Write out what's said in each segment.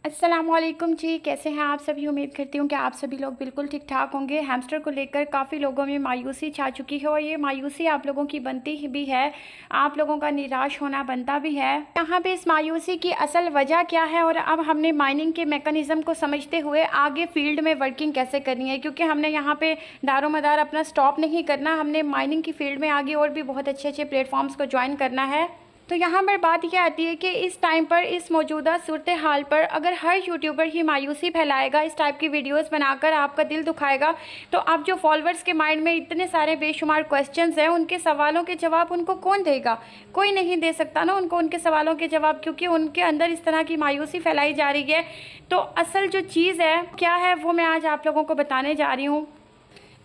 अस्सलामुअलैकुम जी, कैसे हैं आप सभी। उम्मीद करती हूँ कि आप सभी लोग बिल्कुल ठीक ठाक होंगे। हैमस्टर को लेकर काफ़ी लोगों में मायूसी छा चुकी है और ये मायूसी आप लोगों की बनती ही भी है, आप लोगों का निराश होना बनता भी है। यहाँ पे इस मायूसी की असल वजह क्या है और अब हमने माइनिंग के मैकेनिज़्म को समझते हुए आगे फील्ड में वर्किंग कैसे करनी है, क्योंकि हमने यहाँ पे दारोमदार अपना स्टॉप नहीं करना, हमने माइनिंग की फील्ड में आगे और भी बहुत अच्छे अच्छे प्लेटफॉर्म्स को ज्वाइन करना है। तो यहाँ पर बात यह आती है कि इस टाइम पर, इस मौजूदा सूरत हाल पर, अगर हर यूट्यूबर ही मायूसी फैलाएगा, इस टाइप की वीडियोस बनाकर आपका दिल दुखाएगा, तो अब जो फॉलोअर्स के माइंड में इतने सारे बेशुमार क्वेश्चंस हैं, उनके सवालों के जवाब उनको कौन देगा। कोई नहीं दे सकता ना उनको उनके सवालों के जवाब, क्योंकि उनके अंदर इस तरह की मायूसी फैलाई जा रही है। तो असल जो चीज़ है क्या है वो मैं आज आप लोगों को बताने जा रही हूँ।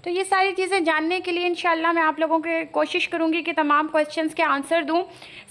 तो ये सारी चीज़ें जानने के लिए इंशाल्लाह मैं आप लोगों के कोशिश करूँगी कि तमाम क्वेश्चंस के आंसर दूँ।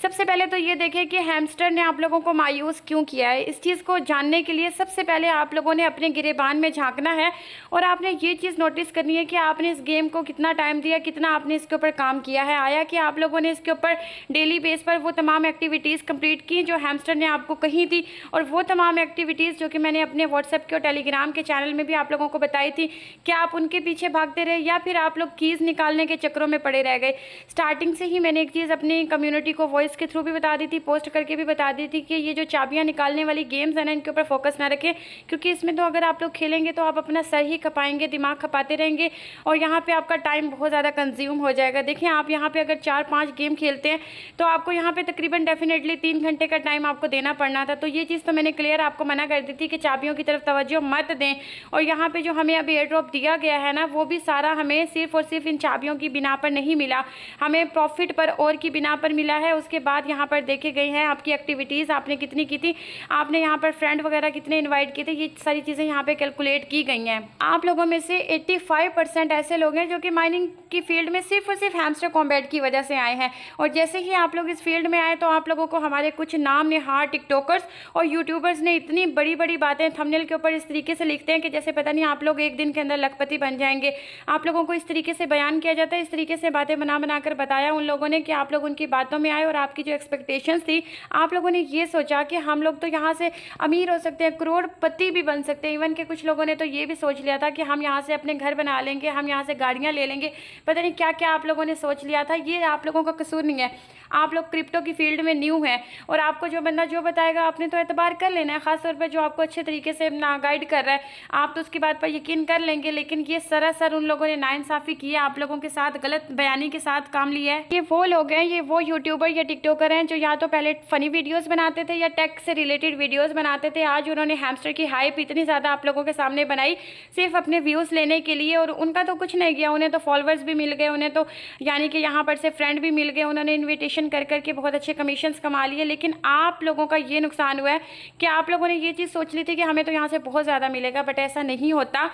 सबसे पहले तो ये देखें कि हैमस्टर ने आप लोगों को मायूस क्यों किया है। इस चीज़ को जानने के लिए सबसे पहले आप लोगों ने अपने गिरेबान में झांकना है और आपने ये चीज़ नोटिस करनी है कि आपने इस गेम को कितना टाइम दिया, कितना आपने इसके ऊपर काम किया है। आया कि आप लोगों ने इसके ऊपर डेली बेस पर वो तमाम एक्टिविटीज़ कंप्लीट की जो हैमस्टर ने आपको कही थी, और वो तमाम एक्टिविटीज़ जो कि मैंने अपने व्हाट्सएप के और टेलीग्राम के चैनल में भी आप लोगों को बताई थी, क्या आप उनके पीछे भागते रहे या फिर आप लोग कीज़ निकालने के चक्रों में पड़े रह गए। स्टार्टिंग से ही मैंने एक चीज़ अपनी कम्युनिटी को वॉइस के थ्रू भी बता दी थी, पोस्ट करके भी बता दी थी कि ये जो चाबियां निकालने वाली गेम्स है ना, इनके ऊपर फोकस ना रखें, क्योंकि इसमें तो अगर आप लोग खेलेंगे तो आप अपना सर ही खपाएंगे, दिमाग खपाते रहेंगे और यहाँ पर आपका टाइम बहुत ज़्यादा कंज्यूम हो जाएगा। देखिए, आप यहाँ पर अगर 4-5 गेम खेलते हैं तो आपको यहाँ पर तकरीबन डेफिनेटली 3 घंटे का टाइम आपको देना पड़ना था। तो ये चीज़ तो मैंने क्लियर आपको मना कर दी थी कि चाबियों की तरफ तवज्जो मत दें। और यहाँ पे जो हमें अभी एयर ड्रॉप दिया गया है ना, वो भी सारा हमें सिर्फ और सिर्फ इन चाबियों की बिना पर नहीं मिला, हमें प्रॉफिट पर और की बिना पर मिला है। उसके बाद यहाँ पर देखे गए हैं आपकी एक्टिविटीज़ आपने कितनी की थी, आपने यहाँ पर फ्रेंड वगैरह कितने इनवाइट किए थे, ये सारी चीज़ें यहाँ पे कैलकुलेट की गई हैं। आप लोगों में से 85% ऐसे लोग हैं जो कि माइनिंग की फील्ड में सिर्फ और सिर्फ हैमस्टर कॉम्बैट की वजह से आए हैं। और जैसे ही आप लोग इस फील्ड में आए तो आप लोगों को हमारे कुछ नाम निहार टिकटॉकर्स और यूट्यूबर्स ने इतनी बड़ी बड़ी बातें थंबनेल के ऊपर इस तरीके से लिखते हैं कि जैसे पता नहीं आप लोग एक दिन के अंदर लखपति बन जाएंगे। आप लोगों को इस तरीके से बयान किया जाता है, इस तरीके से बातें बना कर बताया उन लोगों ने कि आप लोग उनकी बातों में आए और आपकी जो एक्सपेक्टेशंस थी, आप लोगों ने ये सोचा कि हम लोग तो यहाँ से अमीर हो सकते हैं, करोड़पति भी बन सकते हैं। इवन के कुछ लोगों ने तो ये भी सोच लिया था कि हम यहाँ से अपने घर बना लेंगे, हम यहाँ से गाड़ियाँ ले लेंगे, पता नहीं क्या क्या आप लोगों ने सोच लिया था। ये आप लोगों का कसूर नहीं है, आप लोग क्रिप्टो की फील्ड में न्यू हैं और आपको जो बंदा जो बताएगा आपने तो एतबार कर लेना है, ख़ासतौर पर जो आपको अच्छे तरीके से ना गाइड कर रहा है, आप तो उसकी बात पर यकीन कर लेंगे। लेकिन ये सरासर उन लोगों ने नाइंसाफ़ी की है, आप लोगों के साथ गलत बयानी के साथ काम लिया है। ये वो लोग हैं, ये वो यूट्यूबर या टिकटॉकर हैं जो या तो पहले फ़नी वीडियोस बनाते थे या टेक से रिलेटेड वीडियोस बनाते थे। आज उन्होंने हैमस्टर की हाइप इतनी ज़्यादा आप लोगों के सामने बनाई सिर्फ अपने व्यूज़ लेने के लिए, और उनका तो कुछ नहीं गया, उन्हें तो फॉलोअर्स भी मिल गए, उन्हें तो यानी कि यहाँ पर से फ्रेंड भी मिल गए, उन्होंने इन्विटेशन कर करके बहुत अच्छे कमीशंस कमा लिए। लेकिन आप लोगों का ये नुकसान हुआ है कि आप लोगों ने ये चीज़ सोच ली थी कि हमें तो यहाँ से बहुत ज़्यादा मिलेगा, बट ऐसा नहीं होता।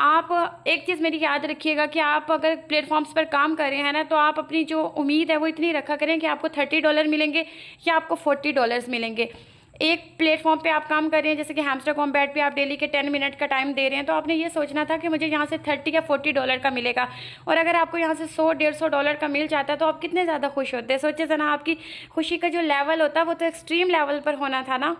आप एक चीज़ मेरी याद रखिएगा कि आप अगर प्लेटफॉर्म्स पर काम कर रहे हैं ना, तो आप अपनी जो उम्मीद है वो इतनी रखा करें कि आपको $30 मिलेंगे या आपको $40 मिलेंगे। एक प्लेटफॉर्म पे आप काम कर रहे हैं जैसे कि हैमस्टर कॉम्बैट पे आप डेली के 10 मिनट का टाइम दे रहे हैं, तो आपने ये सोचना था कि मुझे यहाँ से $30 या $40 का मिलेगा। और अगर आपको यहाँ से $100-150 का मिल जाता है तो आप कितने ज़्यादा खुश होते। सोचे जना, आपकी खुशी का जो लेवल होता है वो तो एक्सट्रीम लेवल पर होना था ना।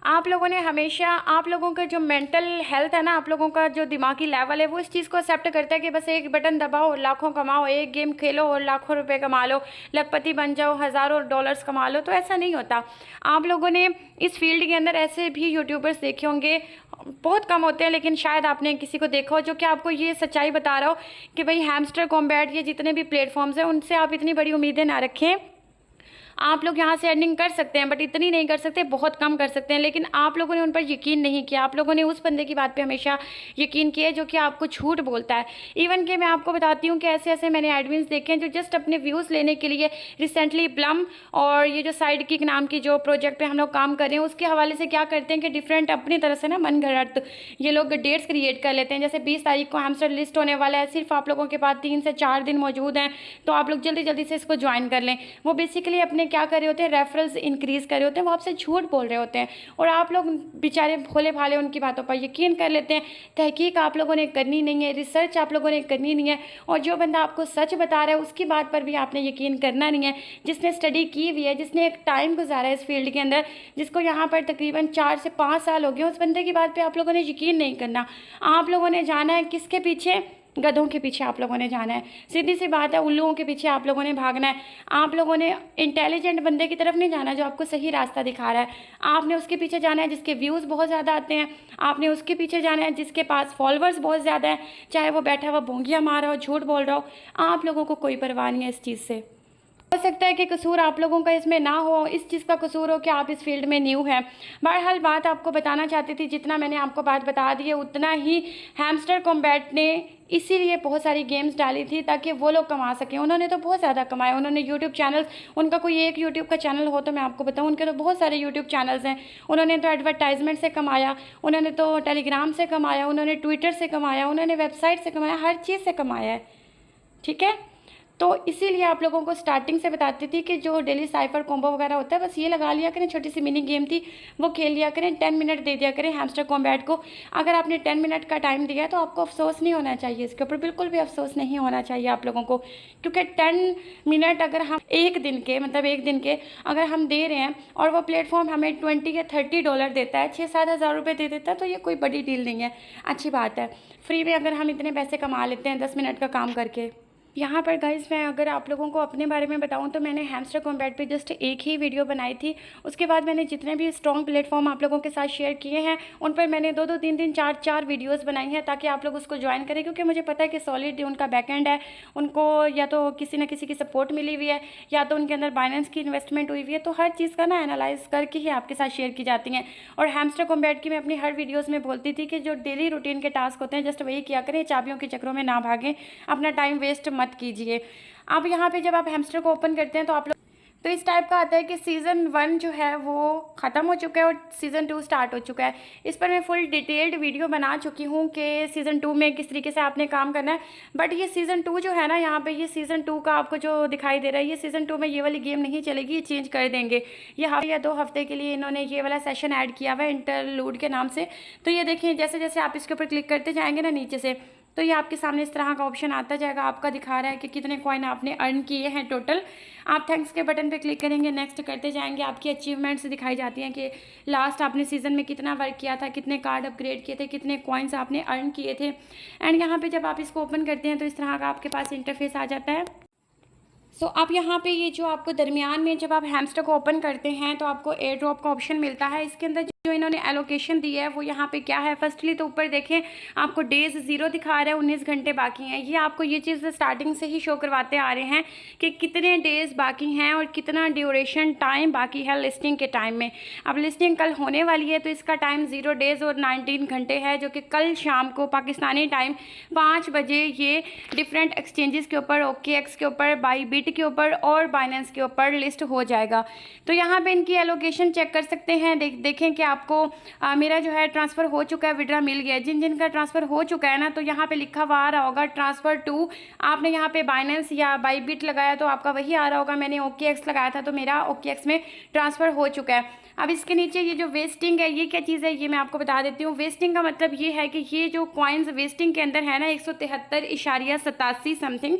आप लोगों ने हमेशा, आप लोगों का जो मेंटल हेल्थ है ना, आप लोगों का जो दिमागी लेवल है वो इस चीज़ को एक्सेप्ट करता है कि बस एक बटन दबाओ और लाखों कमाओ, एक गेम खेलो और लाखों रुपए कमा लो, लखपति बन जाओ, हज़ारों डॉलर्स कमा लो। तो ऐसा नहीं होता। आप लोगों ने इस फील्ड के अंदर ऐसे भी यूट्यूबर्स देखे होंगे, बहुत कम होते हैं लेकिन शायद आपने किसी को देखा हो, जो कि आपको ये सच्चाई बता रहा हो कि भाई हैमस्टर कॉम्बैट, ये जितने भी प्लेटफॉर्म्स हैं उनसे आप इतनी बड़ी उम्मीदें ना रखें। आप लोग यहाँ से अर्निंग कर सकते हैं बट इतनी नहीं कर सकते, बहुत कम कर सकते हैं। लेकिन आप लोगों ने उन पर यकीन नहीं किया, आप लोगों ने उस बंदे की बात पे हमेशा यकीन किया जो कि आपको झूठ बोलता है। इवन कि मैं आपको बताती हूँ कि ऐसे ऐसे मैंने एडमिन्स देखे हैं जो जस्ट अपने व्यूज़ लेने के लिए रिसेंटली प्लम और ये जो साइड किक नाम की जो प्रोजेक्ट पे हम लोग काम कर रहे हैं उसके हवाले से क्या करते हैं कि डिफरेंट अपनी तरह से ना मन घड़त ये लोग डेट्स क्रिएट कर लेते हैं। जैसे 20 तारीख को हैमस्टर लिस्ट होने वाला है, सिर्फ आप लोगों के पास 3 से 4 दिन मौजूद हैं, तो आप लोग जल्दी जल्दी से इसको ज्वाइन कर लें। वो बेसिकली अपने क्या कर रहे होते हैं, रेफरल्स इंक्रीज़ कर रहे होते हैं, वो आपसे झूठ बोल रहे होते हैं और आप लोग बेचारे भोले भाले उनकी बातों पर यकीन कर लेते हैं। तहकीक आप लोगों ने करनी नहीं है, रिसर्च आप लोगों ने करनी नहीं है, और जो बंदा आपको सच बता रहा है उसकी बात पर भी आपने यकीन करना नहीं है। जिसने स्टडी की हुई है, जिसने एक टाइम गुजारा है इस फील्ड के अंदर, जिसको यहाँ पर तकरीबन 4 से 5 साल हो गए, उस बंदे की बात पर आप लोगों ने यकीन नहीं करना। आप लोगों ने जाना है किसके पीछे, गधों के पीछे आप लोगों ने जाना है। सीधी सी बात है, उल्लुओं के पीछे आप लोगों ने भागना है। आप लोगों ने इंटेलिजेंट बंदे की तरफ नहीं जाना जो आपको सही रास्ता दिखा रहा है। आपने उसके पीछे जाना है जिसके व्यूज़ बहुत ज़्यादा आते हैं। आपने उसके पीछे जाना है जिसके पास फॉलोअर्स बहुत ज़्यादा है, चाहे वो बैठा हुआ भोंगियाँ मार रहा हो, झूठ बोल रहा हो। आप लोगों को कोई परवाह नहीं है इस चीज़ से। हो सकता है कि कसूर आप लोगों का इसमें ना हो, इस चीज़ का कसूर हो कि आप इस फील्ड में न्यू हैं। बहरहाल बात आपको बताना चाहती थी, जितना मैंने आपको बात बता दी है उतना ही हैमस्टर कॉम्बैट ने इसीलिए बहुत सारी गेम्स डाली थी ताकि वो लोग कमा सकें। उन्होंने तो बहुत ज़्यादा कमाया। उन्होंने यूट्यूब चैनल्स, उनका कोई एक यूट्यूब का चैनल हो तो मैं आपको बताऊं, उनके तो बहुत सारे यूट्यूब चैनल्स हैं। उन्होंने तो एडवर्टाइजमेंट से कमाया, उन्होंने तो टेलीग्राम से कमाया, उन्होंने ट्विटर से कमाया, उन्होंने वेबसाइट से कमाया, हर चीज़ से कमाया है। ठीक है, तो इसीलिए आप लोगों को स्टार्टिंग से बताती थी कि जो डेली साइफर कॉम्बो वगैरह होता है बस ये लगा लिया करें, छोटी सी मिनी गेम थी वो खेल लिया करें, 10 मिनट दे दिया करें हैमस्टर कॉम्बैट को। अगर आपने 10 मिनट का टाइम दिया है तो आपको अफसोस नहीं होना चाहिए, इसके ऊपर बिल्कुल भी अफसोस नहीं होना चाहिए आप लोगों को, क्योंकि 10 मिनट अगर हम एक दिन के अगर हम दे रहे हैं और वो प्लेटफॉर्म हमें $20 या $30 देता है, 6-7 हज़ार रुपये दे देता है, तो ये कोई बड़ी डील नहीं है, अच्छी बात है। फ्री में अगर हम इतने पैसे कमा लेते हैं 10 मिनट का काम करके। यहाँ पर गाइस मैं अगर आप लोगों को अपने बारे में बताऊँ तो मैंने हैमस्टर कॉम्बैट पे जस्ट एक ही वीडियो बनाई थी। उसके बाद मैंने जितने भी स्ट्रॉन्ग प्लेटफॉर्म आप लोगों के साथ शेयर किए हैं उन पर मैंने 2-2, 3-3, 4-4 वीडियोस बनाई हैं ताकि आप लोग उसको ज्वाइन करें, क्योंकि मुझे पता है कि सॉलिड उनका बैकएंड है, उनको या तो किसी न किसी की सपोर्ट मिली हुई है या तो उनके अंदर बाइनेंस की इन्वेस्टमेंट हुई हुई है, तो हर चीज़ का ना एनालाइज करके ही आपके साथ शेयर की जाती हैं। और हैमस्टर कॉम्बैट की मैं अपनी हर वीडियोज़ में बोलती थी कि जो डेली रूटीन के टास्क होते हैं जस्ट वही किया करें, चाबियों के चक्रों में ना भागें, अपना टाइम वेस्ट मत कीजिए। अब यहाँ पे जब आप हैमस्टर को ओपन करते हैं तो आप लोग तो इस टाइप का आता है कि सीज़न 1 जो है वो ख़त्म हो चुका है और सीज़न 2 स्टार्ट हो चुका है। इस पर मैं फुल डिटेल्ड वीडियो बना चुकी हूँ कि सीज़न 2 में किस तरीके से आपने काम करना है। बट ये सीज़न 2 जो है ना, यहाँ पे ये सीज़न 2 का आपको जो दिखाई दे रहा है, ये सीज़न 2 में ये वाली गेम नहीं चलेगी, ये चेंज कर देंगे। ये हफ्ते या 2 हफ्ते के लिए इन्होंने ये वाला सेशन ऐड किया हुआ है इंटरलूड के नाम से। तो ये देखें, जैसे जैसे आप इसके ऊपर क्लिक करते जाएंगे ना नीचे से, तो ये आपके सामने इस तरह का ऑप्शन आता जाएगा। आपका दिखा रहा है कि कितने कॉइन आपने अर्न किए हैं टोटल। आप थैंक्स के बटन पे क्लिक करेंगे, नेक्स्ट करते जाएंगे, आपकी अचीवमेंट्स दिखाई जाती हैं कि लास्ट आपने सीज़न में कितना वर्क किया था, कितने कार्ड अपग्रेड किए थे, कितने कॉइन्स आपने अर्न किए थे। एंड यहाँ पे जब आप इसको ओपन करते हैं तो इस तरह का आपके पास इंटरफेस आ जाता है। सो आप यहाँ पे ये जो आपको दरमियान में जब आप हैमस्टर को ओपन करते हैं तो आपको एयर ड्रॉप का ऑप्शन मिलता है। इसके अंदर जो इन्होंने एलोकेशन दी है वो यहाँ पे क्या है, फर्स्टली तो ऊपर देखें आपको डेज 0 दिखा रहा है, 19 घंटे बाकी हैं। ये आपको ये चीज़ स्टार्टिंग से ही शो करवाते आ रहे हैं कि कितने डेज़ बाकी हैं और कितना ड्यूरेशन टाइम बाकी है लिस्टिंग के टाइम में। अब लिस्टिंग कल होने वाली है तो इसका टाइम 0 डेज़ और 19 घंटे है, जो कि कल शाम को पाकिस्तानी टाइम 5 बजे ये डिफरेंट एक्सचेंजेस के ऊपर, OKX के ऊपर, बाईबिट के ऊपर और बाइनेंस के ऊपर लिस्ट हो जाएगा। तो यहाँ पे इनकी एलोकेशन चेक कर सकते हैं। देखें कि आपको मेरा जो है ट्रांसफ़र हो चुका है, विड्रा मिल गया है। जिन जिन का ट्रांसफ़र हो चुका है ना, तो यहाँ पे लिखा हुआ आ रहा होगा ट्रांसफ़र टू। आपने यहाँ पे बाइनेंस या बाईबिट लगाया तो आपका वही आ रहा होगा। मैंने OKX लगाया था तो मेरा OKX में ट्रांसफ़र हो चुका है। अब इसके नीचे ये जो वेस्टिंग है, ये क्या चीज़ है ये मैं आपको बता देती हूँ। वेस्टिंग का मतलब ये है कि ये जो कॉइन्स वेस्टिंग के अंदर है ना 173.87 समथिंग,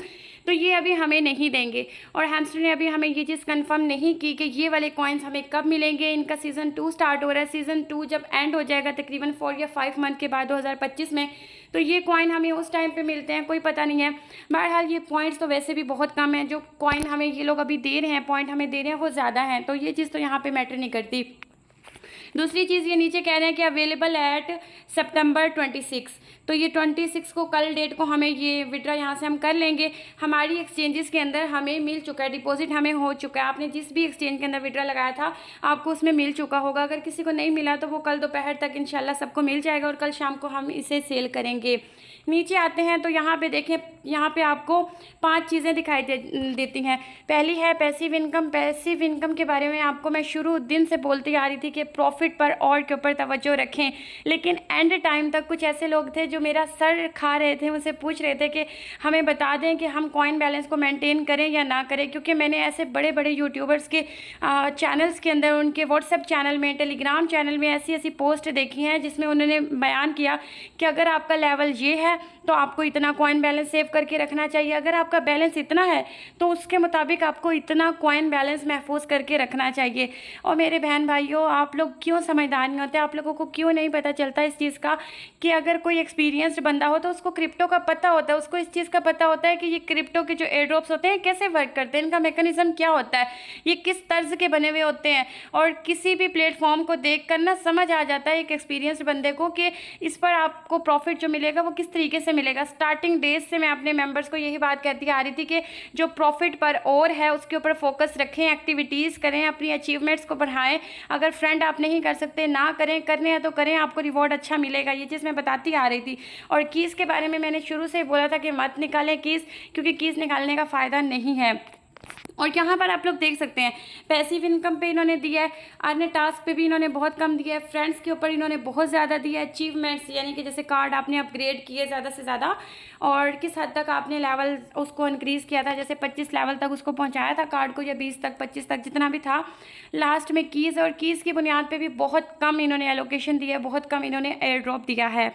तो ये अभी हमें नहीं देंगे। और हैमस्टर ने अभी हमें ये चीज़ कंफर्म नहीं की कि ये वाले कॉइन्स हमें कब मिलेंगे। इनका सीज़न 2 स्टार्ट हो रहा है। सीज़न 2 जब एंड हो जाएगा तकरीबन 4 या 5 मंथ के बाद 2025 में, तो ये कॉइन हमें उस टाइम पे मिलते हैं, कोई पता नहीं है। बहरहाल ये पॉइंट्स तो वैसे भी बहुत कम है, जो कॉइन हमें ये लोग अभी दे रहे हैं, पॉइंट हमें दे रहे हैं वो ज़्यादा हैं, तो ये चीज़ तो यहाँ पे मैटर नहीं करती। दूसरी चीज़ ये नीचे कह रहे हैं कि अवेलेबल एट सितंबर 26, तो ये 26 को कल डेट को हमें ये विड्रा यहाँ से हम कर लेंगे। हमारी एक्सचेंजेस के अंदर हमें मिल चुका है, डिपॉजिट हमें हो चुका है। आपने जिस भी एक्सचेंज के अंदर विड्रा लगाया था आपको उसमें मिल चुका होगा। अगर किसी को नहीं मिला तो वो कल दोपहर तक इंशाल्लाह सबको मिल जाएगा और कल शाम को हम इसे सेल करेंगे। नीचे आते हैं तो यहाँ पे देखें, यहाँ पे आपको 5 चीज़ें दिखाई देती हैं। पहली है पैसिव इनकम। पैसिव इनकम के बारे में आपको मैं शुरू दिन से बोलती आ रही थी कि प्रॉफिट प्रॉफिट पर और के ऊपर तवज्जो रखें। लेकिन एंड टाइम तक कुछ ऐसे लोग थे जो मेरा सर खा रहे थे, मुझसे पूछ रहे थे कि हमें बता दें कि हम कॉइन बैलेंस को मेंटेन करें या ना करें, क्योंकि मैंने ऐसे बड़े बड़े यूट्यूबर्स के चैनल्स के अंदर, उनके व्हाट्सएप चैनल में, टेलीग्राम चैनल में ऐसी ऐसी पोस्ट देखी हैं जिसमें उन्होंने बयान किया कि अगर आपका लेवल ये है तो आपको इतना कॉइन बैलेंस सेव करके रखना चाहिए, अगर आपका बैलेंस इतना है तो उसके मुताबिक आपको इतना कॉइन बैलेंस महफूज करके रखना चाहिए। और मेरे बहन भाइयों, आप लोग क्यों समझदार नहीं होते? आप लोगों को क्यों नहीं पता चलता इस चीज़ का कि अगर कोई एक्सपीरियंस्ड बंदा हो तो उसको क्रिप्टो का पता होता है, उसको इस चीज़ का पता होता है कि ये क्रिप्टो के जो एयर ड्रॉप्स होते हैं कैसे वर्क करते हैं, इनका मैकेनिज्म क्या होता है, ये किस तर्ज के बने हुए होते हैं। और किसी भी प्लेटफॉर्म को देख कर ना समझ आ जाता है एक एक्सपीरियंस्ड बंदे को कि इस पर आपको प्रॉफिट जो मिलेगा वो किस तरीके से मिलेगा। स्टार्टिंग डेज से मैं अपने मेंबर्स को यही बात कहती आ रही थी कि जो प्रॉफिट पर और है उसके ऊपर फोकस रखें, एक्टिविटीज़ करें, अपनी अचीवमेंट्स को बढ़ाएं। अगर फ्रेंड आप नहीं कर सकते ना करें, करने हैं तो करें, आपको रिवॉर्ड अच्छा मिलेगा। ये चीज़ मैं बताती आ रही थी। और कीज़ के बारे में मैंने शुरू से बोला था कि मत निकालें कीज़, क्योंकि कीज़ निकालने का फ़ायदा नहीं है। और यहाँ पर आप लोग देख सकते हैं पैसिव इनकम पे इन्होंने दिया है, अन्य टास्क पे भी इन्होंने बहुत कम दिया है, फ्रेंड्स के ऊपर इन्होंने बहुत ज़्यादा दिया है, अचीवमेंट्स यानी कि जैसे कार्ड आपने अपग्रेड किए ज़्यादा से ज़्यादा और किस हद तक आपने लेवल उसको इंक्रीज़ किया था, जैसे 25 लेवल तक उसको पहुँचाया था कार्ड को, या 20 तक 25 तक जितना भी था। लास्ट में कीज़, और कीज़ की बुनियाद पर भी बहुत कम इन्होंने एलोकेशन दिया है, बहुत कम इन्होंने एयर ड्रॉप दिया है।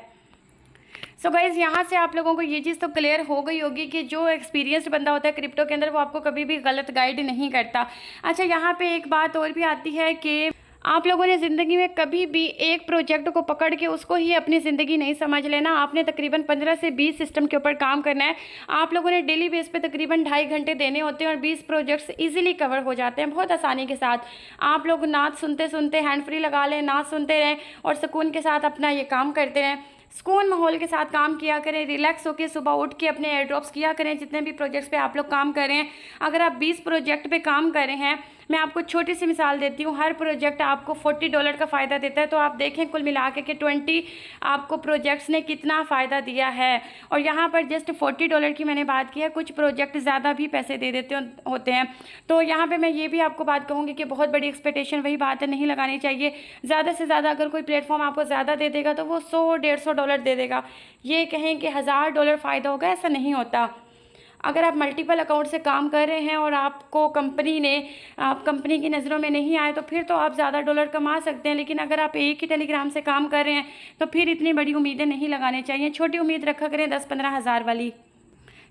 सो गाइज़, यहाँ से आप लोगों को ये चीज़ तो क्लियर हो गई होगी कि जो एक्सपीरियंस्ड बंदा होता है क्रिप्टो के अंदर वो आपको कभी भी गलत गाइड नहीं करता। अच्छा, यहाँ पे एक बात और भी आती है कि आप लोगों ने ज़िंदगी में कभी भी एक प्रोजेक्ट को पकड़ के उसको ही अपनी ज़िंदगी नहीं समझ लेना। आपने तकरीबन 15 से 20 सिस्टम के ऊपर काम करना है। आप लोगों ने डेली बेस पे तकरीबन 2.5 घंटे देने होते हैं और 20 प्रोजेक्ट्स इजीली कवर हो जाते हैं बहुत आसानी के साथ। आप लोग नाच सुनते सुनते हैंड फ्री लगा लें, नाच सुनते रहें और सुकून के साथ अपना ये काम करते रहें। सुकून माहौल के साथ काम किया करें, रिलैक्स होकर सुबह उठ के अपने एयर ड्रॉप्स किया करें जितने भी प्रोजेक्ट्स पे आप लोग काम कर रहे हैं। अगर आप 20 प्रोजेक्ट पे काम कर रहे हैं, मैं आपको छोटी सी मिसाल देती हूँ, हर प्रोजेक्ट आपको $40 का फ़ायदा देता है, तो आप देखें कुल मिला के कि 20 आपको प्रोजेक्ट्स ने कितना फ़ायदा दिया है। और यहाँ पर जस्ट $40 की मैंने बात की है, कुछ प्रोजेक्ट ज़्यादा भी पैसे दे देते होते हैं। तो यहाँ पर मैं ये भी आपको बात कहूँगी कि बहुत बड़ी एक्सपेक्टेशन, वही बात है, नहीं लगानी चाहिए। ज़्यादा से ज़्यादा अगर कोई प्लेटफॉर्म आपको ज़्यादा दे देगा तो वो $100-150 दे देगा। ये कहें कि $1000 फ़ायदा होगा, ऐसा नहीं होता। अगर आप मल्टीपल अकाउंट से काम कर रहे हैं और आपको आप कंपनी की नज़रों में नहीं आए तो फिर तो आप ज़्यादा डॉलर कमा सकते हैं। लेकिन अगर आप एक ही टेलीग्राम से काम कर रहे हैं तो फिर इतनी बड़ी उम्मीदें नहीं लगानी चाहिए। छोटी उम्मीद रखा करें 10-15 हज़ार वाली,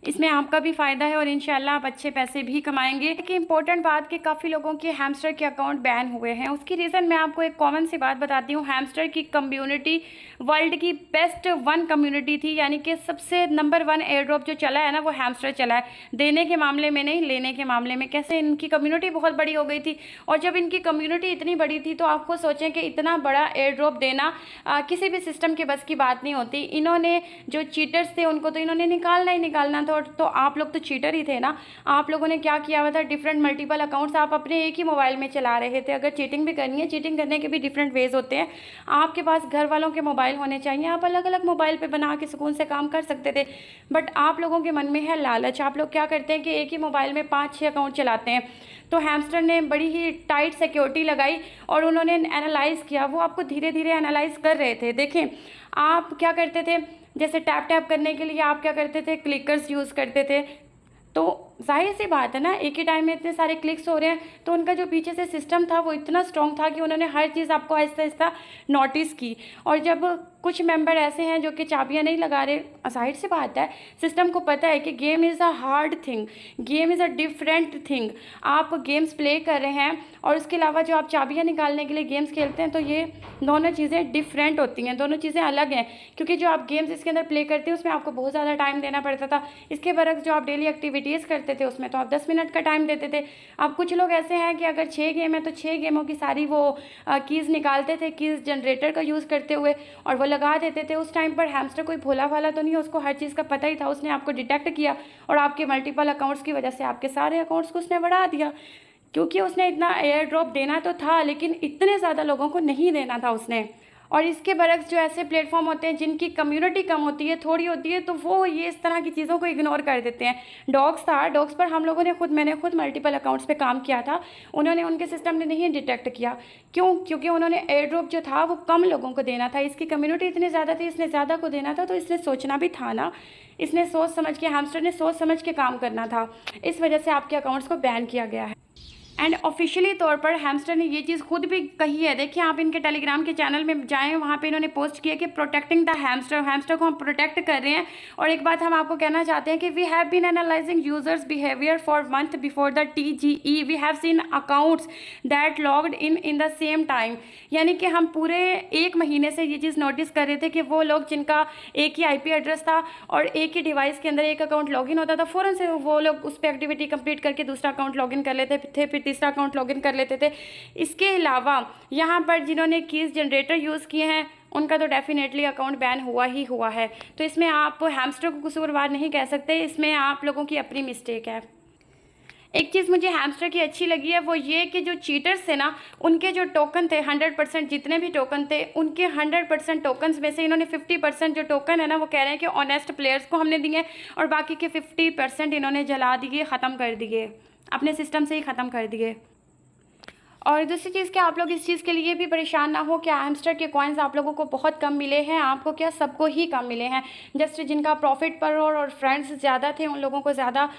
इसमें आपका भी फ़ायदा है और इंशाल्लाह आप अच्छे पैसे भी कमाएंगे। एक इंपॉर्टेंट बात कि काफ़ी लोगों के हैमस्टर के अकाउंट बैन हुए हैं, उसकी रीज़न मैं आपको एक कॉमन सी बात बताती हूँ। हैमस्टर की कम्युनिटी वर्ल्ड की बेस्ट 1 कम्युनिटी थी, यानी कि सबसे नंबर 1 एयर ड्रॉप जो चला है ना वो हैमस्टर चला है, देने के मामले में नहीं, लेने के मामले में। कैसे इनकी कम्युनिटी बहुत बड़ी हो गई थी, और जब इनकी कम्युनिटी इतनी बड़ी थी तो आपको सोचें कि इतना बड़ा एयर ड्रॉप देना किसी भी सिस्टम के बस की बात नहीं होती। इन्होंने जो चीटर्स थे उनको तो इन्होंने निकालना ही निकालना था, तो आप लोग तो चीटर ही थे ना। आप लोगों ने क्या किया हुआ था, डिफरेंट मल्टीपल अकाउंट्स आप अपने एक ही मोबाइल में चला रहे थे। अगर चीटिंग भी करनी है, चीटिंग करने के भी डिफरेंट वेज होते हैं। आपके पास घर वालों के मोबाइल होने चाहिए, आप अलग अलग मोबाइल पे बना के सुकून से काम कर सकते थे। बट आप लोगों के मन में है लालच, आप लोग क्या करते हैं कि एक ही मोबाइल में 5-6 अकाउंट चलाते हैं। तो हैमस्टर ने बड़ी ही टाइट सिक्योरिटी लगाई और उन्होंने एनालाइज़ किया, वो आपको धीरे धीरे एनालाइज़ कर रहे थे। देखें आप क्या करते थे, जैसे टैप टैप करने के लिए आप क्या करते थे, क्लिकर्स यूज़ करते थे। तो जाहिर सी बात है ना, एक ही टाइम में इतने सारे क्लिक्स हो रहे हैं, तो उनका जो पीछे से सिस्टम था वो इतना स्ट्रॉन्ग था कि उन्होंने हर चीज़ आपको आहिस्ता आहिस्ता नोटिस की। और जब कुछ मेंबर ऐसे हैं जो कि चाबियां नहीं लगा रहे, जाहिर सी बात है सिस्टम को पता है कि game is a hard thing, game is a different thing. आप गेम्स प्ले कर रहे हैं और उसके अलावा जो आप चाबियां निकालने के लिए गेम्स खेलते हैं, तो ये दोनों चीज़ें डिफरेंट होती हैं, दोनों चीज़ें अलग हैं। क्योंकि जो आप गेम्स इसके अंदर प्ले करते हैं उसमें आपको बहुत ज़्यादा टाइम देना पड़ता था। इसके बरक्स जो आप डेली एक्टिविटीज़ करते थे उसमें तो आप 10 मिनट का टाइम देते थे। अब कुछ लोग ऐसे हैं कि अगर 6 गेम है तो 6 गेमों की सारी वो कीज़ निकालते थे, कीज़ जनरेटर का यूज़ करते हुए, और वो लगा देते थे। उस टाइम पर हैमस्टर कोई भोला भाला तो नहीं है, उसको हर चीज़ का पता ही था। उसने आपको डिटेक्ट किया और आपके मल्टीपल अकाउंट्स की वजह से आपके सारे अकाउंट्स को उसने बढ़ा दिया, क्योंकि उसने इतना एयर ड्रॉप देना तो था लेकिन इतने ज़्यादा लोगों को नहीं देना था उसने। और इसके बरक्स जो ऐसे प्लेटफॉर्म होते हैं जिनकी कम्युनिटी कम होती है, थोड़ी होती है, तो वो ये इस तरह की चीज़ों को इग्नोर कर देते हैं। डॉग्स पर हम लोगों ने मैंने खुद मल्टीपल अकाउंट्स पे काम किया था, उन्होंने उनके सिस्टम ने नहीं डिटेक्ट किया। क्यों? क्योंकि उन्होंने एयर ड्रॉप जो था वो कम लोगों को देना था, इसकी कम्युनिटी इतनी ज़्यादा थी, इसने ज़्यादा को देना था, तो इसने सोचना भी था ना, इसने सोच समझ के, हैमस्टर ने सोच समझ के काम करना था। इस वजह से आपके अकाउंट्स को बैन किया गया है। एंड ऑफिशियली तौर पर हैमस्टर ने ये चीज़ खुद भी कही है। देखिए, आप इनके टेलीग्राम के चैनल में जाएं, वहाँ पे इन्होंने पोस्ट किया कि प्रोटेक्टिंग द हैमस्टर को हम प्रोटेक्ट कर रहे हैं। और एक बात हम आपको कहना चाहते हैं कि we have been analysing users behaviour for month before the TGE, we have seen accounts that logged in the same time. यानी कि हम पूरे 1 महीने से ये चीज़ नोटिस कर रहे थे कि वो लोग जिनका एक ही IP एड्रेस था और एक ही डिवाइस के अंदर एक अकाउंट लॉगिन होता था, फ़ौरन से वो लोग उस पर एक्टिविटी कंप्लीट करके दूसरा अकाउंट लॉगिन कर लेते थे, फिर तीसरा अकाउंट लॉगिन कर लेते थे। इसके अलावा यहाँ पर जिन्होंने कीज़ जनरेटर यूज़ किए हैं उनका तो डेफिनेटली अकाउंट बैन हुआ है। तो इसमें आप हैमस्टर को कसूरवार नहीं कह सकते, इसमें आप लोगों की अपनी मिस्टेक है। एक चीज़ मुझे हैमस्टर की अच्छी लगी है, वो ये कि जो चीटर्स थे ना, उनके जो टोकन थे 100%, जितने भी टोकन थे उनके 100% टोकन्स में से इन्होंने 50% जो टोकन है ना, वो कह रहे हैं कि ऑनेस्ट प्लेयर्स को हमने दिए, और बाकी के 50% इन्होंने जला दिए, ख़त्म कर दिए, अपने सिस्टम से ही ख़त्म कर दिए। और दूसरी चीज़ कि आप लोग इस चीज़ के लिए भी परेशान ना हो कि हैमस्टर के कॉइन्स आप लोगों को बहुत कम मिले हैं। आपको क्या, सबको ही कम मिले हैं। जस्ट जिनका प्रॉफिट पर और फ्रेंड्स ज़्यादा थे उन लोगों को ज़्यादा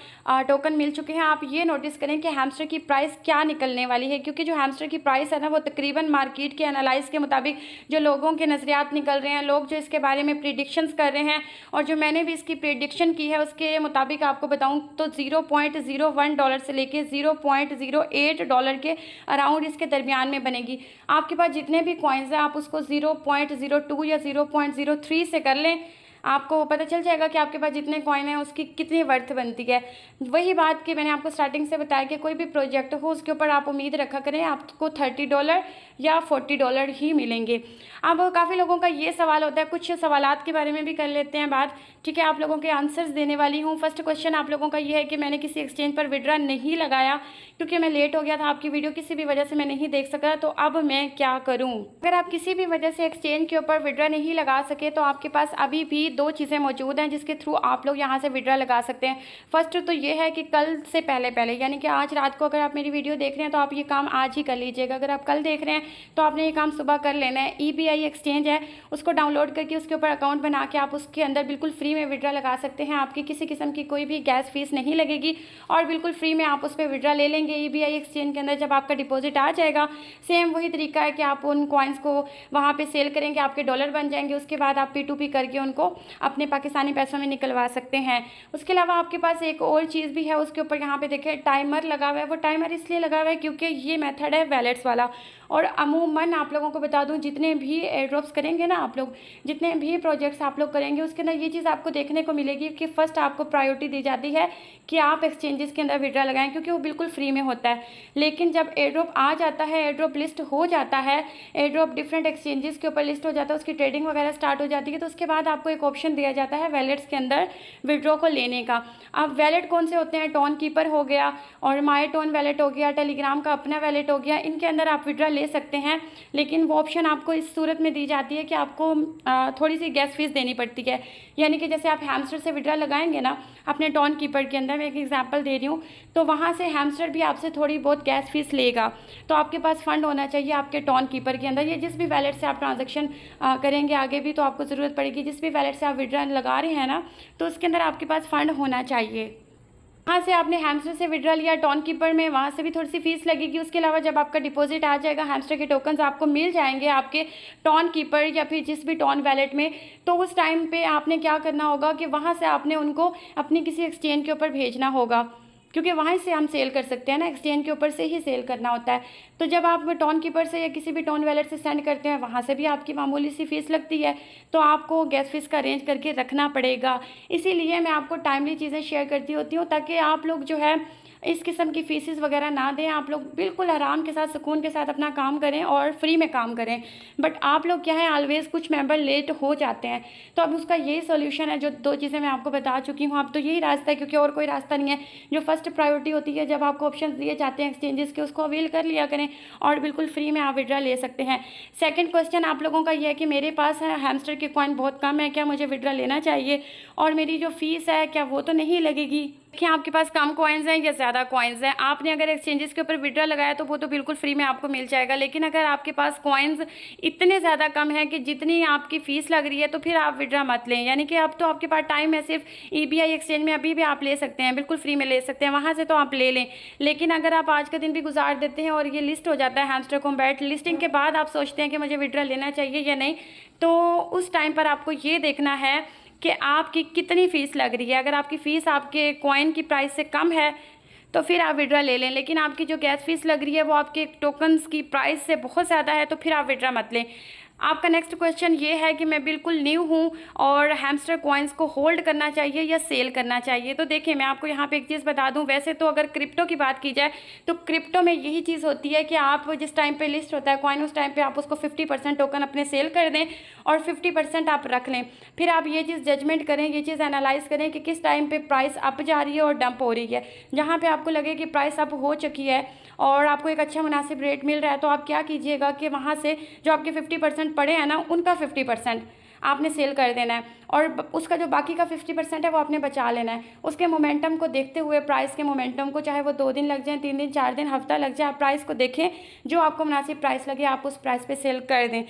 टोकन मिल चुके हैं। आप ये नोटिस करें कि हैमस्टर की प्राइस क्या निकलने वाली है, क्योंकि जो हैमस्टर की प्राइस है ना, वो तकरीबन मार्केट के एनालाइज के मुताबिक जो लोगों के नज़रियात निकल रहे हैं, लोग जो इसके बारे में प्रिडिक्शंस कर रहे हैं, और जो मैंने भी इसकी प्रिडिक्शन की है उसके मुताबिक आपको बताऊँ तो $0.01 से लेके $0.08 के अराउंड इसके दरमियान में बनेगी। आपके पास जितने भी कॉइन्स हैं आप उसको 0.02 या 0.03 से कर लें, आपको पता चल जाएगा कि आपके पास जितने कॉइन हैं उसकी कितनी वर्थ बनती है। वही बात कि मैंने आपको स्टार्टिंग से बताया कि कोई भी प्रोजेक्ट हो उसके ऊपर आप उम्मीद रखा करें आपको $30 या $40 ही मिलेंगे। अब काफ़ी लोगों का ये सवाल होता है, कुछ सवालात के बारे में भी कर लेते हैं बात, ठीक है। आप लोगों के आंसर्स देने वाली हूँ। फर्स्ट क्वेश्चन आप लोगों का ये है कि मैंने किसी एक्सचेंज पर विड्रा नहीं लगाया क्योंकि मैं लेट हो गया था, आपकी वीडियो किसी भी वजह से मैं नहीं देख सका, तो अब मैं क्या करूँ। अगर आप किसी भी वजह से एक्सचेंज के ऊपर विड्रा नहीं लगा सके तो आपके पास अभी भी 2 चीज़ें मौजूद हैं जिसके थ्रू आप लोग यहाँ से विड्रा लगा सकते हैं। फर्स्ट तो ये है कि कल से पहले यानी कि आज रात को अगर आप मेरी वीडियो देख रहे हैं तो आप ये काम आज ही कर लीजिएगा। अगर आप कल देख रहे हैं तो आपने ये काम सुबह कर लेना है। EBI एक्सचेंज है, उसको डाउनलोड करके उसके ऊपर अकाउंट बना के आप उसके अंदर बिल्कुल फ्री में विड्रा लगा सकते हैं। आपकी किसी किस्म की कोई भी गैस फीस नहीं लगेगी और बिल्कुल फ्री में आप उस पर विड्रा ले लेंगे। EBI एक्सचेंज के अंदर जब आपका डिपॉजिट आ जाएगा, सेम वही तरीका है कि आप उन कॉइन्स को वहाँ पे सेल करेंगे, आपके डॉलर बन जाएंगे, उसके बाद आप P2P करके उनको अपने पाकिस्तानी पैसों में निकलवा सकते हैं। उसके अलावा आपके पास एक और चीज़ भी है, उसके ऊपर यहाँ पे देखिए टाइमर लगा हुआ है। वो टाइमर इसलिए लगा हुआ है क्योंकि ये मेथड है वैलेट्स वाला। और अमूमन आप लोगों को बता दूं, जितने भी एयर ड्रॉप्स करेंगे ना आप लोग, जितने भी प्रोजेक्ट्स आप लोग करेंगे, उसके अंदर ये चीज़ आपको देखने को मिलेगी कि फ़र्स्ट आपको प्रायोरिटी दी जाती है कि आप एक्सचेंजेस के अंदर विड्रा लगाएं क्योंकि वो बिल्कुल फ्री में होता है। लेकिन जब एयर ड्रॉप आ जाता है, एयर ड्रॉप लिस्ट हो जाता है, एयर ड्रॉप डिफरेंट एक्सचेंजेस के ऊपर लिस्ट हो जाता है, उसकी ट्रेडिंग वगैरह स्टार्ट हो जाती है, तो उसके बाद आपको एक ऑप्शन दिया जाता है वैलेट्स के अंदर विड्रॉ को लेने का। अब वैलेट कौन से होते हैं? टोन कीपर हो गया और माई टोन वैलेट हो गया, टेलीग्राम का अपना वैलेट हो गया, इनके अंदर आप विड्रॉ ले सकते हैं। लेकिन वो ऑप्शन आपको इस सूरत में दी जाती है कि आपको थोड़ी सी गैस फीस देनी पड़ती है। यानी कि जैसे आप हैमस्टर से विड्रॉ लगाएंगे ना अपने टोन कीपर के अंदर, मैं एक एग्जांपल दे रही हूँ, तो वहाँ से हैमस्टर भी आपसे थोड़ी बहुत गैस फीस लेगा। तो आपके पास फ़ंड होना चाहिए आपके टोन कीपर के अंदर, या जिस भी वैलेट से आप ट्रांजेक्शन करेंगे आगे भी तो आपको ज़रूरत पड़ेगी, जिस भी वैलेट से आप विड्रॉ लगा रहे हैं ना, तो उसके अंदर आपके पास फ़ंड होना चाहिए। वहाँ से आपने हैमस्टर से विड्रॉ लिया टोन कीपर में, वहाँ से भी थोड़ी सी फीस लगेगी। उसके अलावा जब आपका डिपॉजिट आ जाएगा, हैमस्टर के टोकन्स आपको मिल जाएंगे आपके टोन कीपर या फिर जिस भी टोन वैलेट में, तो उस टाइम पे आपने क्या करना होगा कि वहाँ से आपने उनको अपनी किसी एक्सचेंज के ऊपर भेजना होगा, क्योंकि वहाँ से हम सेल कर सकते हैं ना, एक्सचेंज के ऊपर से ही सेल करना होता है। तो जब आप टोन कीपर से या किसी भी टोन वैलेट से सेंड करते हैं, वहाँ से भी आपकी मामूली सी फ़ीस लगती है, तो आपको गैस फीस का अरेंज करके रखना पड़ेगा। इसीलिए मैं आपको टाइमली चीज़ें शेयर करती होती हूँ ताकि आप लोग जो है इस किस्म की फीसेस वगैरह ना दें। आप लोग बिल्कुल आराम के साथ, सुकून के साथ अपना काम करें और फ्री में काम करें। बट आप लोग क्या है, ऑलवेज़ कुछ मेंबर लेट हो जाते हैं। तो अब उसका यही सोल्यूशन है, जो 2 चीज़ें मैं आपको बता चुकी हूँ। अब तो यही रास्ता है, क्योंकि और कोई रास्ता नहीं है। जो फर्स्ट प्रायोरिटी होती है, जब आपको ऑप्शन दिए जाते हैं एक्सचेंजेस के, उसको अवेल कर लिया करें और बिल्कुल फ्री में आप विड्रा ले सकते हैं। सेकंड क्वेश्चन आप लोगों का ये है कि मेरे पास है हैमस्टर के कॉइन बहुत कम है, क्या मुझे विड्रा लेना चाहिए, और मेरी जो फीस है क्या वो तो नहीं लगेगी। देखिए, आपके पास कम कॉइन्स हैं या ज़्यादा कॉइन्स हैं, आपने अगर एक्सचेंजेस के ऊपर विड्रा लगाया तो वो तो बिल्कुल फ्री में आपको मिल जाएगा। लेकिन अगर आपके पास कॉइन्स इतने ज़्यादा कम है कि जितनी आपकी फ़ीस लग रही है, तो फिर आप विड्रा मत लें। यानी कि अब तो आपके पास टाइम है, सिर्फ EBI एक्सचेंज में अभी भी आप ले सकते हैं, बिल्कुल फ्री में ले सकते हैं, वहाँ से तो आप ले लें। लेकिन अगर आप आज का दिन भी गुजार देते हैं और ये लिस्ट हो जाता है हैमस्टर कॉम्बैट, लिस्टिंग के बाद आप सोचते हैं कि मुझे विड्रा लेना चाहिए या नहीं, तो उस टाइम पर आपको ये देखना है कि आपकी कितनी फ़ीस लग रही है। अगर आपकी फ़ीस आपके कॉइन की प्राइस से कम है तो फिर आप विड्रा ले लें। लेकिन आपकी जो गैस फीस लग रही है वो आपके टोकन्स की प्राइस से बहुत ज़्यादा है, तो फिर आप विड्रा मत लें। आपका नेक्स्ट क्वेश्चन ये है कि मैं बिल्कुल न्यू हूँ और हैमस्टर कॉइन्स को होल्ड करना चाहिए या सेल करना चाहिए। तो देखिए, मैं आपको यहाँ पे एक चीज़ बता दूँ, वैसे तो अगर क्रिप्टो की बात की जाए तो क्रिप्टो में यही चीज़ होती है कि आप जिस टाइम पे लिस्ट होता है कॉइन, उस टाइम पे आप उसको 50% टोकन अपने सेल कर दें और 50% आप रख लें। फिर आप ये चीज़ जजमेंट करें, ये चीज़ एनालाइज करें कि किस टाइम पे प्राइस अप जा रही है और डंप हो रही है। जहाँ पे आपको लगे कि प्राइस अप हो चुकी है और आपको एक अच्छा मुनासिब रेट मिल रहा है, तो आप क्या कीजिएगा कि वहाँ से जो आपके 50% पड़े हैं ना, उनका 50% आपने सेल कर देना है और उसका जो बाकी का 50% है वो आपने बचा लेना है। उसके मोमेंटम को देखते हुए, प्राइस के मोमेंटम को, चाहे वो 2 दिन लग जाए, 3 दिन, 4 दिन, हफ्ता लग जाए, आप प्राइस को देखें, जो आपको मुनासिब प्राइस लगे आप उस प्राइस पे सेल कर दें।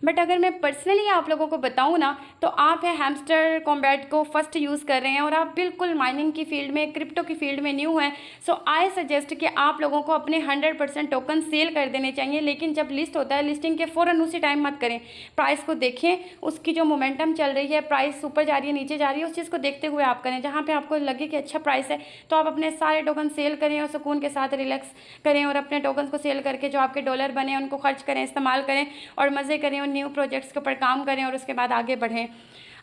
बट अगर मैं पर्सनली आप लोगों को बताऊं ना, तो आप है हैमस्टर कॉम्बैट को फर्स्ट यूज़ कर रहे हैं और आप बिल्कुल माइनिंग की फील्ड में, क्रिप्टो की फील्ड में न्यू हैं, सो आई सजेस्ट कि आप लोगों को अपने 100% टोकन सेल कर देने चाहिए। लेकिन जब लिस्ट होता है, लिस्टिंग के फ़ौरन उसी टाइम मत करें। प्राइस को देखें, उसकी जो मोमेंटम चल रही है, प्राइस ऊपर जा रही है, नीचे जा रही है, उस चीज़ को देखते हुए आप करें। जहाँ पर आपको लगे कि अच्छा प्राइस है, तो आप अपने सारे टोकन सेल करें और सुकून के साथ रिलैक्स करें और अपने टोकन को सेल करके जो आपके डॉलर बने उनको खर्च करें, इस्तेमाल करें और मज़े करें, और न्यू प्रोजेक्ट्स के ऊपर काम करें और उसके बाद आगे बढ़ें।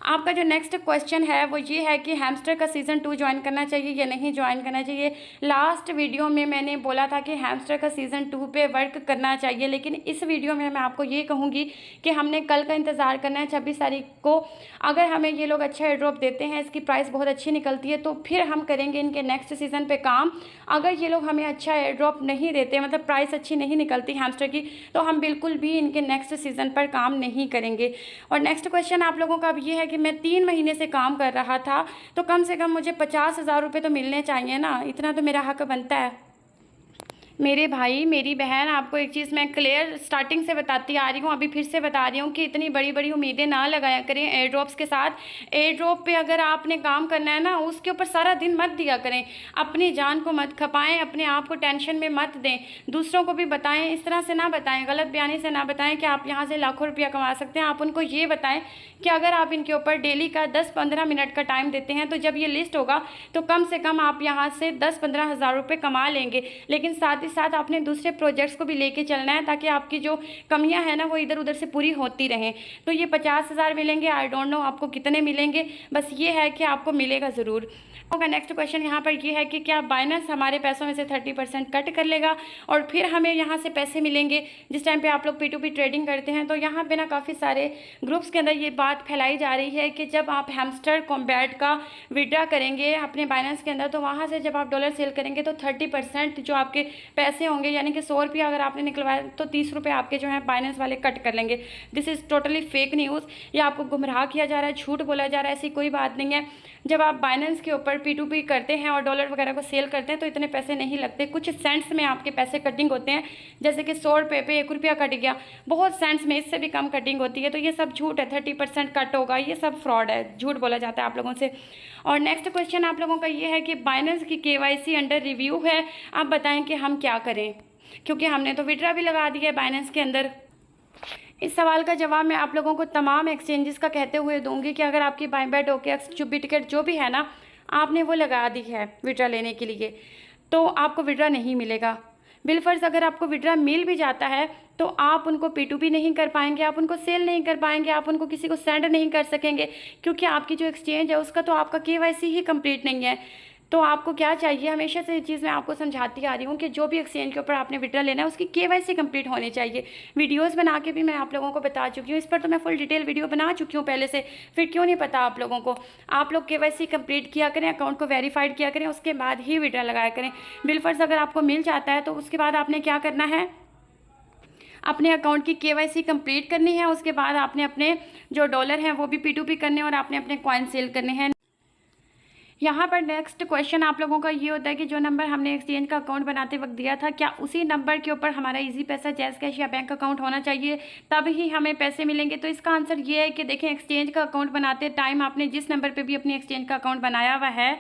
आपका जो नेक्स्ट क्वेश्चन है वो ये है कि हैमस्टर का सीज़न 2 ज्वाइन करना चाहिए या नहीं ज्वाइन करना चाहिए। लास्ट वीडियो में मैंने बोला था कि हैमस्टर का सीज़न 2 पे वर्क करना चाहिए, लेकिन इस वीडियो में मैं आपको ये कहूँगी कि हमने कल का इंतज़ार करना है, 26 तारीख को। अगर हमें ये लोग अच्छा एयर ड्रॉप देते हैं, इसकी प्राइस बहुत अच्छी निकलती है, तो फिर हम करेंगे इनके नेक्स्ट सीज़न पे काम। अगर ये लोग हमें अच्छा एयर ड्रॉप नहीं देते, मतलब प्राइस अच्छी नहीं निकलती हैमस्टर की, तो हम बिल्कुल भी इनके नेक्स्ट सीज़न पर काम नहीं करेंगे। और नेक्स्ट क्वेश्चन आप लोगों का अब ये है कि मैं 3 महीने से काम कर रहा था, तो कम से कम मुझे 50,000 रुपये तो मिलने चाहिए ना, इतना तो मेरा हक बनता है। मेरे भाई, मेरी बहन, आपको एक चीज़ मैं क्लियर स्टार्टिंग से बताती आ रही हूँ, अभी फिर से बता रही हूँ कि इतनी बड़ी बड़ी उम्मीदें ना लगाया करें एयर ड्रॉप्स के साथ। एयर ड्रॉप पे अगर आपने काम करना है ना, उसके ऊपर सारा दिन मत दिया करें। अपनी जान को मत खपाएं, अपने आप को टेंशन में मत दें, दूसरों को भी बताएं, इस तरह से ना बताएं, गलत बयानी से ना बताएं कि आप यहाँ से लाखों रुपया कमा सकते हैं। आप उनको ये बताएं कि अगर आप इनके ऊपर डेली का 10-15 मिनट का टाइम देते हैं, तो जब ये लिस्ट होगा तो कम से कम आप यहाँ से 10-15 हज़ार रुपये कमा लेंगे। लेकिन साथ ही साथ आपने दूसरे प्रोजेक्ट्स को भी लेके चलना है, ताकि आपकी जो कमियां हैं ना वो इधर उधर से पूरी होती रहें। तो ये 50,000 मिलेंगे, आई डोंट नो आपको कितने मिलेंगे, बस ये है कि आपको मिलेगा ज़रूर। ओके, नेक्स्ट क्वेश्चन यहाँ पर ये है कि क्या बाइनेंस हमारे पैसों में से 30% कट कर लेगा और फिर हमें यहाँ से पैसे मिलेंगे। जिस टाइम पे आप लोग P2P ट्रेडिंग करते हैं, तो यहाँ पे ना काफ़ी सारे ग्रुप्स के अंदर ये बात फैलाई जा रही है कि जब आप हैमस्टर कॉम्बैट का विड्रा करेंगे अपने बाइनेंस के अंदर, तो वहाँ से जब आप डॉलर सेल करेंगे तो 30% जो आपके पैसे होंगे, यानी कि 100 रुपया अगर आपने निकलवाया तो 30 रुपये आपके जो है बाइनेंस वाले कट कर लेंगे। This is totally fake news, या आपको गुमराह किया जा रहा है, झूठ बोला जा रहा है, ऐसी कोई बात नहीं है। जब आप बाइनेंस के ऊपर P2P करते हैं और डॉलर वगैरह को सेल करते हैं तो इतने पैसे नहीं लगते, कुछ सेंट्स में आपके पैसे कटिंग होते हैं, जैसे कि 100 रुपये पे 1 रुपया कट गया, बहुत सेंट्स में, इससे भी कम कटिंग होती है। तो ये सब झूठ है, 30% कट होगा, ये सब फ्रॉड है, झूठ बोला जाता है आप लोगों से। और नेक्स्ट क्वेश्चन आप लोगों का ये है कि बाइनेंस की KYC अंडर रिव्यू है, आप बताएं कि हम क्या करें, क्योंकि हमने तो विड्रा भी लगा दिया है बाइनेंस के अंदर। इस सवाल का जवाब मैं आप लोगों को तमाम एक्सचेंजेस का कहते हुए दूंगी कि अगर आपकी बाइबैट, OKX, जुबिटिकट जो भी है ना, आपने वो लगा दी है विड्रा लेने के लिए, तो आपको विड्रा नहीं मिलेगा। बिलफर्ज अगर आपको विड्रा मिल भी जाता है तो आप उनको P2P नहीं कर पाएंगे, आप उनको सेल नहीं कर पाएंगे, आप उनको किसी को सेंड नहीं कर सकेंगे, क्योंकि आपकी जो एक्सचेंज है उसका तो आपका KYC ही कंप्लीट नहीं है। तो आपको क्या चाहिए, हमेशा से ये चीज़ मैं आपको समझाती आ रही हूँ कि जो भी एक्सचेंज के ऊपर आपने विड्रॉ लेना है उसकी केवाईसी कंप्लीट होनी चाहिए। वीडियोस बना के भी मैं आप लोगों को बता चुकी हूँ, इस पर तो मैं फुल डिटेल वीडियो बना चुकी हूँ पहले से, फिर क्यों नहीं पता आप लोगों को। आप लोग केवाईसी कंप्लीट किया करें, अकाउंट को वेरीफाइड किया करें, उसके बाद ही विड्रॉ लगाया करें। बिलफर्ज अगर आपको मिल जाता है तो उसके बाद आपने क्या करना है, अपने अकाउंट की केवाईसी कंप्लीट करनी है। उसके बाद आपने अपने जो डॉलर हैं वो भी P2P करने हैं और आपने अपने कॉइन सेल करने हैं। यहाँ पर नेक्स्ट क्वेश्चन आप लोगों का ये होता है कि जो नंबर हमने एक्सचेंज का अकाउंट बनाते वक्त दिया था, क्या उसी नंबर के ऊपर हमारा इजी पैसा, जैज़ कैश या बैंक अकाउंट होना चाहिए, तब ही हमें पैसे मिलेंगे? तो इसका आंसर ये है कि देखें, एक्सचेंज का अकाउंट बनाते टाइम आपने जिस नंबर पे भी अपनी एक्सचेंज का अकाउंट बनाया हुआ है,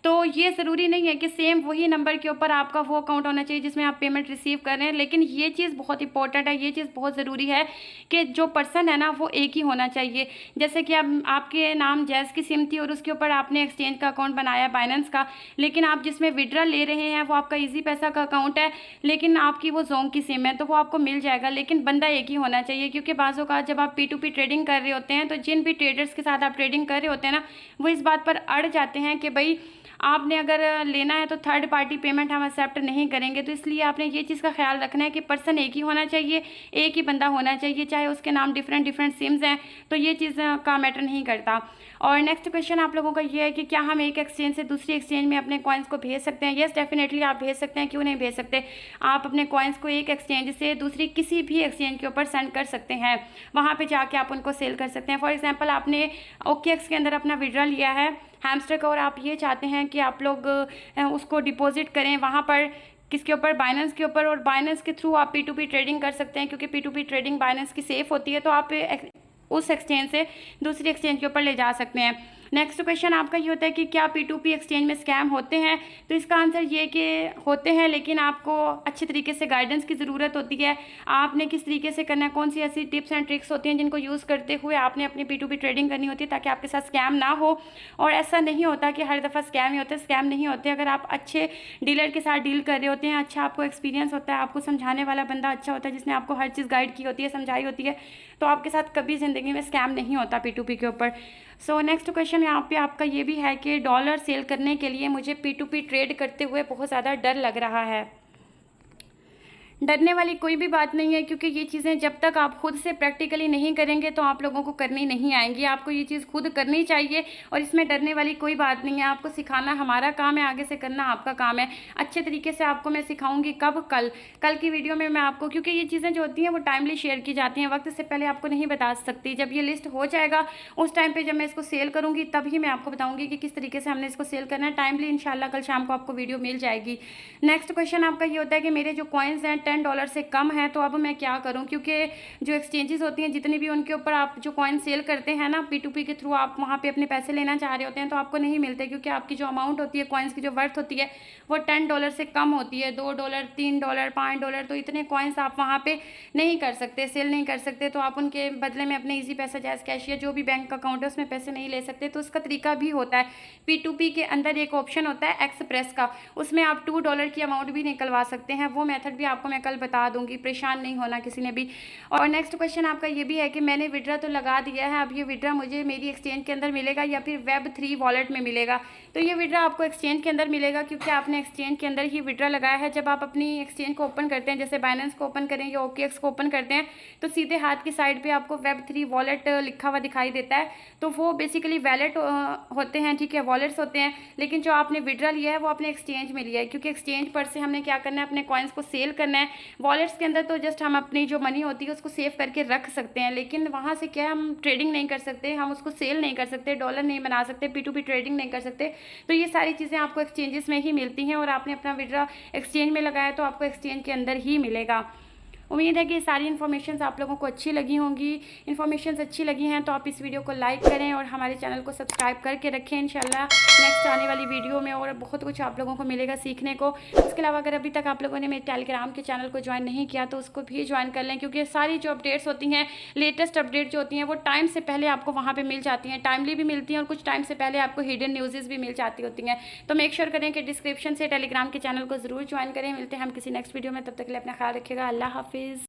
तो ये ज़रूरी नहीं है कि सेम वही नंबर के ऊपर आपका वो अकाउंट होना चाहिए जिसमें आप पेमेंट रिसीव कर रहे हैं। लेकिन ये चीज़ बहुत इंपॉर्टेंट है, ये चीज़ बहुत ज़रूरी है कि जो पर्सन है ना वो एक ही होना चाहिए। जैसे कि अब आपके नाम जैज़ की सिम थी और उसके ऊपर आपने एक्सचेंज का अकाउंट बनाया बाइनेंस का, लेकिन आप जिसमें विड्रॉ ले रहे हैं वो आपका इजी पैसा का अकाउंट है, लेकिन आपकी वो जोंग की सिम है, तो वो आपको मिल जाएगा। लेकिन बंदा एक ही होना चाहिए, क्योंकि बाज़ों का जब आप P2P ट्रेडिंग कर रहे होते हैं तो जिन भी ट्रेडर्स के साथ आप ट्रेडिंग कर रहे होते हैं ना, वो इस बात पर अड़ जाते हैं कि भाई आपने अगर लेना है तो थर्ड पार्टी पेमेंट हम एक्सेप्ट नहीं करेंगे। तो इसलिए आपने ये चीज़ का ख्याल रखना है कि पर्सन एक ही होना चाहिए, एक ही बंदा होना चाहिए, चाहे उसके नाम डिफरेंट डिफरेंट सिम्स हैं, तो ये चीज़ का मैटर नहीं करता। और नेक्स्ट क्वेश्चन आप लोगों का ये है कि क्या हम एक एक्सचेंज से दूसरी एक्सचेंज में अपने कॉइन्स को भेज सकते हैं? येस, डेफिनेटली आप भेज सकते हैं, क्यों नहीं भेज सकते। आप अपने कॉइन्स को एक एक्सचेंज से दूसरी किसी भी एक्सचेंज के ऊपर सेंड कर सकते हैं, वहाँ पे जाके आप उनको सेल कर सकते हैं। फॉर एग्जांपल आपने OKX के अंदर अपना विड्रॉ लिया है हैमस्टर का, और आप ये चाहते हैं कि आप लोग उसको डिपॉजिट करें वहाँ पर, किसके ऊपर, बाइनेंस के ऊपर, और बाइनेंस के थ्रू आप P2P ट्रेडिंग कर सकते हैं, क्योंकि P2P ट्रेडिंग बाइनेंस की सेफ़ होती है। तो आप उस एक्सचेंज से दूसरी एक्सचेंज के ऊपर ले जा सकते हैं। नेक्स्ट क्वेश्चन आपका ये होता है कि क्या P2P एक्सचेंज में स्कैम होते हैं? तो इसका आंसर ये कि होते हैं, लेकिन आपको अच्छे तरीके से गाइडेंस की ज़रूरत होती है। आपने किस तरीके से करना है, कौन सी ऐसी टिप्स एंड ट्रिक्स होती हैं जिनको यूज़ करते हुए आपने अपनी P2P ट्रेडिंग करनी होती है, ताकि आपके साथ स्कैम ना हो। और ऐसा नहीं होता कि हर दफ़ा स्कैम ही होते हैं, स्कैम नहीं होते। अगर आप अच्छे डीलर के साथ डील कर रहे होते हैं, अच्छा आपको एक्सपीरियंस होता है, आपको समझाने वाला बंदा अच्छा होता है जिसने आपको हर चीज़ गाइड की होती है, समझाई होती है, तो आपके साथ कभी ज़िंदगी में स्कैम नहीं होता P2P के ऊपर। सो नेक्स्ट क्वेश्चन यहाँ पे आपका ये भी है कि डॉलर सेल करने के लिए मुझे P2P ट्रेड करते हुए बहुत ज़्यादा डर लग रहा है। डरने वाली कोई भी बात नहीं है, क्योंकि ये चीज़ें जब तक आप खुद से प्रैक्टिकली नहीं करेंगे तो आप लोगों को करनी नहीं आएंगी। आपको ये चीज़ खुद करनी चाहिए, और इसमें डरने वाली कोई बात नहीं है। आपको सिखाना हमारा काम है, आगे से करना आपका काम है। अच्छे तरीके से आपको मैं सिखाऊंगी। कब? कल की वीडियो में मैं आपको, क्योंकि ये चीज़ें जो होती हैं वो टाइमली शेयर की जाती हैं, वक्त से पहले आपको नहीं बता सकती। जब ये लिस्ट हो जाएगा उस टाइम पर जब मैं इसको सेल करूँगी तभी मैं आपको बताऊँगी कि किस तरीके से हमने इसको सेल करना है। टाइमली इंशाल्लाह कल शाम को आपको वीडियो मिल जाएगी। नेक्स्ट क्वेश्चन आपका ये होता है कि मेरे जो कॉइन्स हैं $10 से कम है, तो अब मैं क्या करूं? क्योंकि जो एक्सचेंजेस होती हैं जितनी भी, उनके ऊपर आप जो कॉइन सेल करते हैं ना P2P के थ्रू, आप वहां पे अपने पैसे लेना चाह रहे होते हैं तो आपको नहीं मिलते, क्योंकि आपकी जो अमाउंट होती है कॉइन्स की, जो वर्थ होती है वो $10 से कम होती है। $2, $3, $5, तो इतने कॉइन्स आप वहाँ पे नहीं कर सकते, सेल नहीं कर सकते। तो आप उनके बदले में अपने ईजी पैसा, जैज़ कैश या जो भी बैंक अकाउंट है उसमें पैसे नहीं ले सकते। तो उसका तरीका भी होता है, P2P के अंदर एक ऑप्शन होता है एक्सप्रेस का, उसमें आप $2 की अमाउंट भी निकलवा सकते हैं। वो मेथड भी आपको मैं कल बता दूंगी, परेशान नहीं होना किसी ने भी। और नेक्स्ट क्वेश्चन आपका ये भी है कि मैंने विड्रा तो लगा दिया है, अब ये विड्रा मुझे मेरी एक्सचेंज के अंदर मिलेगा या फिर Web3 वॉलेट में मिलेगा? तो ये विड्रा आपको एक्सचेंज के अंदर मिलेगा, क्योंकि आपने एक्सचेंज के अंदर ही विड्रा लगाया है। जब आप अपनी एक्सचेंज को ओपन करते हैं, जैसे बाइनेंस को ओपन करें या OKX को ओपन करते हैं, तो सीधे हाथ की साइड पे आपको Web3 वॉलेट लिखा हुआ दिखाई देता है। तो वो बेसिकली वैलेट होते हैं, ठीक है, वॉलेट्स होते हैं। लेकिन जो आपने विड्रा लिया है वो अपने एक्सचेंज में लिया है, क्योंकि एक्सचेंज पर से हमने क्या करना है, अपने कॉइन्स को सेल करना है। वॉलेट्स के अंदर तो जस्ट हम अपनी जो मनी होती है उसको सेव करके रख सकते हैं, लेकिन वहाँ से क्या हम ट्रेडिंग नहीं कर सकते, हम उसको सेल नहीं कर सकते, डॉलर नहीं बना सकते, P2P ट्रेडिंग नहीं कर सकते। तो ये सारी चीज़ें आपको एक्सचेंजेस में ही मिलती हैं, और आपने अपना विड्रा एक्सचेंज में लगाया तो आपको एक्सचेंज के अंदर ही मिलेगा। उम्मीद है कि सारी इन्फॉर्मेशन आप लोगों को अच्छी लगी होंगी। इन्फॉर्मेशन अच्छी लगी हैं तो आप इस वीडियो को लाइक करें और हमारे चैनल को सब्सक्राइब करके रखें। इंशाल्लाह नेक्स्ट आने वाली वीडियो में और बहुत कुछ आप लोगों को मिलेगा सीखने को। उसके अलावा अगर अभी तक आप लोगों ने मेरे टेलीग्राम के चैनल को ज्वाइन नहीं किया तो उसको भी ज्वाइन कर लें, क्योंकि सारी जो अपडेट्स होती हैं, लेटेस्ट अपडेट जो होती हैं, वो टाइम से पहले आपको वहाँ पर मिल जाती हैं, टाइमली भी मिलती हैं, और कुछ टाइम से पहले आपको हिडन न्यूज़ भी मिल जाती होती हैं। तो मेक श्योर करें कि डिस्क्रिप्शन से टेलीग्राम के चैनल को ज़रूर ज्वाइन करें। मिलते हैं हम किसी नेक्स्ट वीडियो में, तब तक के लिए अपना ख्याल रखिएगा। अल्लाह हाफिज़।